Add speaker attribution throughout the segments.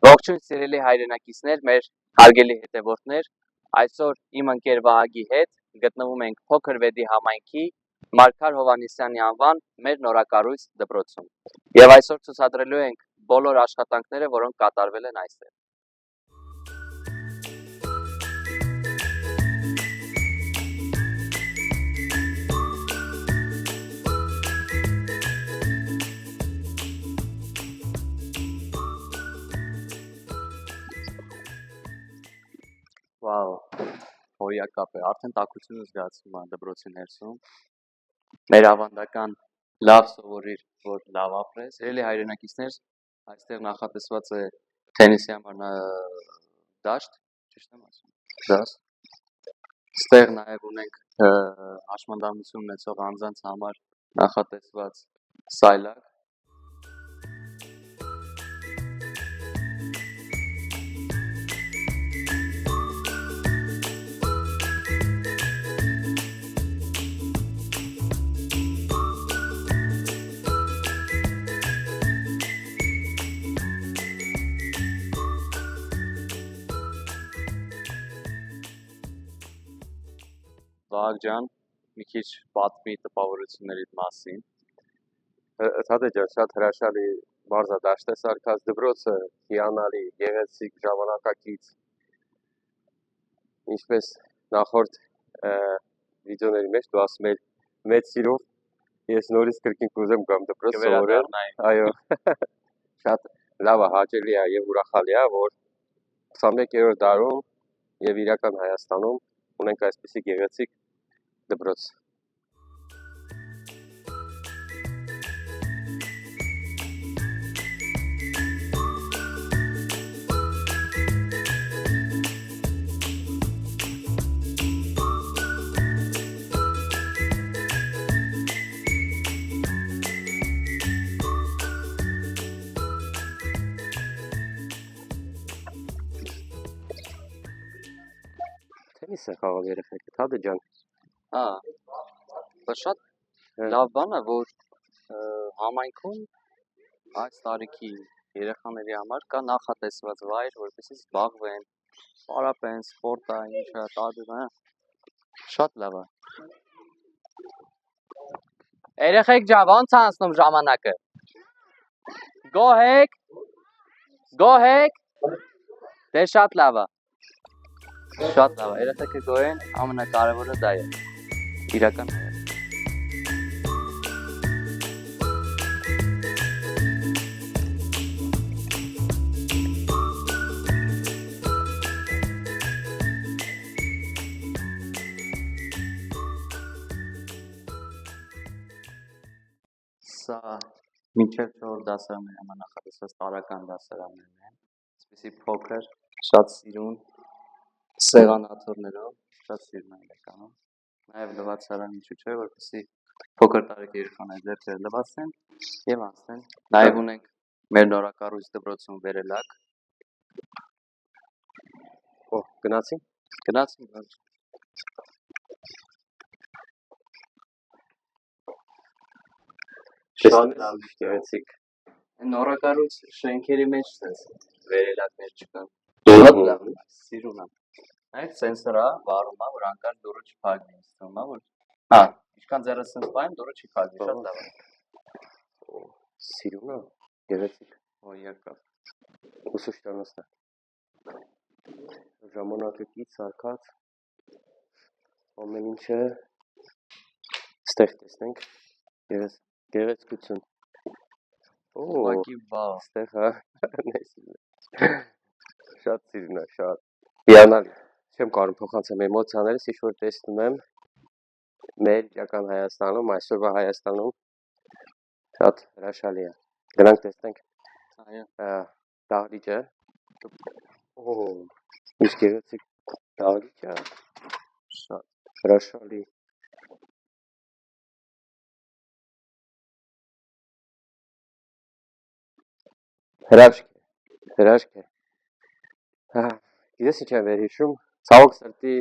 Speaker 1: Ողջույն սիրելի հայրենակիցներ, մեր հարգելի հետևորդներ, այսօր իմ ընկեր Վահագի հետ գտնվում ենք Փոքր Վեդի համայնքի Մարգար Հովհաննիսյանի անվան մեր նորակառույց դպրոցում։ Եվ այսօր ցուցադրելու ենք բոլոր աշխատանքները, որոնք կատարվել են այստեղ։ Վաու, հորիակապ է, արդեն տաքությունը զգացվում է դպրոցի ներսում։ Մեր ավանդական լավ սովորիր, որ լավ ապրես։ Սիրելի հայրենակիցներ, այստեղ նախատեսված է թենիսի համար դաշտ, ճիշտ եմ ասում։ Դաշտ։ Այստեղ նաև ունենք հաշմանդամություն ունեցող անձանց համար նախատեսված սայլակ։ Վահագ ջան, մի քիչ պատմի տպավորություններիդ մասին։
Speaker 2: Թադե ջան, շատ հրաշալի մարզադաշտ է սարքած, դպրոցը հիանալի, գեղեցիկ, ժամանակակից։ Ինչպես նախորդ վիդեոների մեջ դու ասում ես մեծ սիրով, ես նորից կրկին կուզեմ գամ դպրոց սովորել։ Այո։ Շատ լավ է, հաճելի է եւ ուրախալի է, որ 21-րդ դարում եւ իրական Հայաստանում ունենք այսպիսի գեղեցիկ դպրոց։ Թենիս է խաղալ երեխեքը, Թադե ջան։
Speaker 1: Դա շատ լավ բան է, որ համայնքում այս տարիքի երեխաների համար կա նախատեսված վայր, որպեսզի զբաղվեն, պարապեն, սպորտային, ինչա, տարբեր, շատ լավ է։ Երեխեք ջան, ո՞նց է անցնում ժամանակը։ Գոհեք։ Գոհեք։ Դե շատ լավ է։ Շատ լավ է, երեխեքը գոհեն, ամենակարևորը դա է։ Իրական Սա մինչև 4 դասարանների համար նախատեսված տարրական դասարաններն են, այսպիսի փոքր, շատ սիրուն, սեղանաթոռներով, շատ սիրուն է իրականում, նաև լվացարան ինչու չէ, որպեսզի փոքր տարեկան երեխաները ձեռքերը լվացնեն եւ անցնեն, նաև ունենք մեր նորակառույց դպրոցում վերելակ։
Speaker 2: Գնացին։ Շատ լավ գեղեցիկ։
Speaker 1: Նորակառույց շենքերի մեջ վերելակներ չկան։ Շատ լավ, սիրուն եմ։ Այդ սենսորա վարում է, որ անկար դուրը չփակվի, ստում է, որ ինչքան ձեռս սենց պայեմ, դուրը չի փակվի, շատ լավ է։
Speaker 2: Սիրուն է, գեղեցիկ։
Speaker 1: Հորիակապ։
Speaker 2: Ուսուցչանոցն է։ Ժամանակակից սարքած ամեն ինչը ստեղ տեսնենք գեղեցկություն։
Speaker 1: Ուղղակի վավ։
Speaker 2: Ստեղ շատ սիրուն է, շատ հիանալի։ Չեմ կարող փոխանցեմ էմոցիաներս, ինչ որ տեսնում եմ մեր իրական Հայաստանում, այսօրվա Հայաստանում շատ հրաշալի է։ Գնանք տեսնենք դահլիճը։ Ինչ գեղեցիկ դահլիճ է, շատ հրաշալի։ Հրաշք է։ Գիտես ինչ եմ վերհիշում, ցավոք սրտի,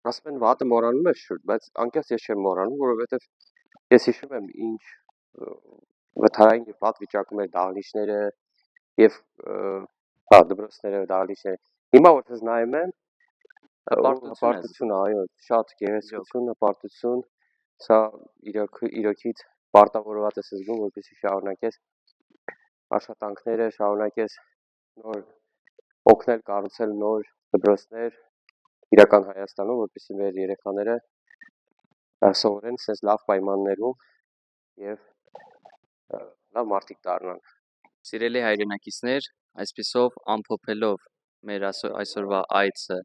Speaker 2: ասում են վատը մոռանում է շուտ, բայց անկեղծ ես չեմ մոռանում, որովհետև ես հիշում եմ ինչ վթարային եւ վատ վիճակում էր դահլիճները եւ Հա, դպրոցները դալիս է։ Հիմա որ ես նայում եմ,
Speaker 1: Հպարտություն է,
Speaker 2: այո, շատ գեղեցկություն, հպարտություն, սա իրոքից պարտավորված ես զգում, որպեսզի շարունակես աշխատանքները, շարունակես նոր օգնել կառուցել նոր դպրոցներ իրական Հայաստանում, որպեսզի մեր երեխաները սովորեն sense լավ պայմաններում եւ լավ մարդիկ դառնան։
Speaker 1: Սիրելի հայրենակիցներ, այսպիսով ամփոփելով մեր այսօրվա այցը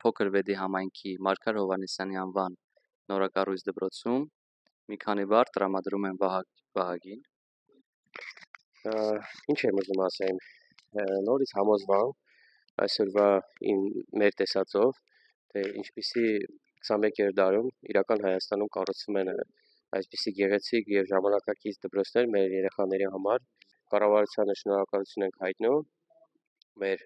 Speaker 1: Փոքր Վեդի համայնքի Մարգար Հովհաննիսյանի անվան նորակառույց դպրոցում մի քանի բառ տրամադրում եմ Վահագին։
Speaker 2: Ինչ եմ ուզում ասեմ, նորից համոզվամ այսօրվա մեր տեսածով, թե ինչպիսի 21-րդ դարում իրական Հայաստանում կառուցվում են այսպիսի գեղեցիկ եւ ժամանակակից դպրոցներ մեր երեխաների համար, կառավարությանը շնորհակալություն ենք հայտնում, մեր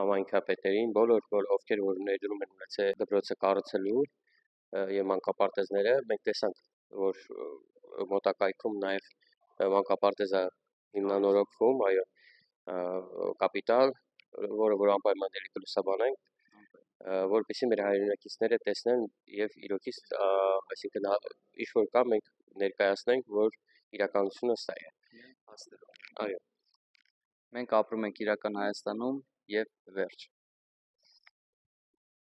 Speaker 2: համայնքապետերին, բոլոր ովքեր որ ներդրում են ունեցել դպրոցը կառուցելու եւ մանկապարտեզները, մենք տեսանք, որ մոտակայքում նաեւ մանկապարտեզը հիմնանորոգվում, այո, կապիտալ, որը անպայման դելի կլուսաբանենք, որպեսզի մեր հայրենակիցները տեսնեն եւ իրոքից, այսինքն ինչ որ կա մենք ներկայացնենք, որ իրականությունը սա է։
Speaker 1: Այո։ Մենք ապրում ենք իրական Հայաստանում եւ վերջ։